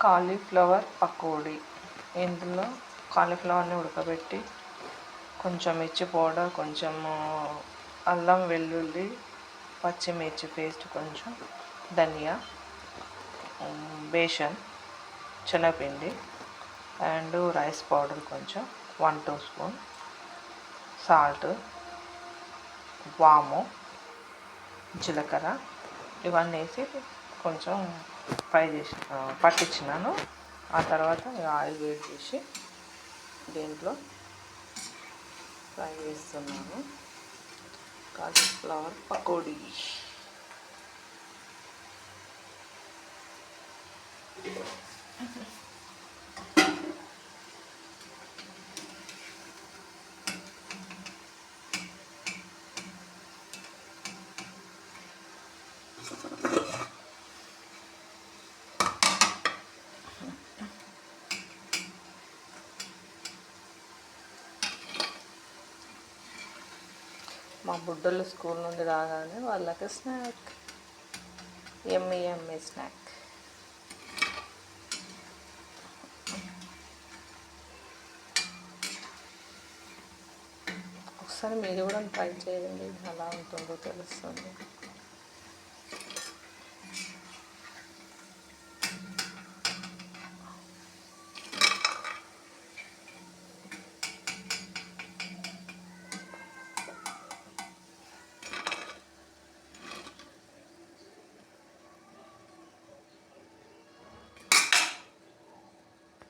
Cauliflower pakodi. ఇందులో కాలీఫ్లవర్ని ఉడకబెట్టి కొంచెం మిర్చి పౌడర్, కొంచెము అల్లం వెల్లుల్లి పచ్చిమిర్చి పేస్ట్, కొంచెం ధనియా, బేసన్ శనగపిండి అండ్ రైస్ పౌడర్ కొంచెం 1 2 స్పూన్, సాల్ట్, వాము, జీలకర్ర ఇవన్నీ వేసి కొంచెం ఫ్రై చేసి పట్టించినాను. ఆ తర్వాత ఆయిల్ వేడి చేసి దీంట్లో ఫ్రై చేస్తున్నాను కాలీఫ్లవర్ పకోడీ. మా బుడ్డలు స్కూల్ నుండి రాగానే వాళ్ళకి స్నాక్, ఎమ్మి స్నాక్. ఒకసారి మీరు కూడా ట్రై చేయండి, ఎలా ఉంటుందో తెలుస్తుంది.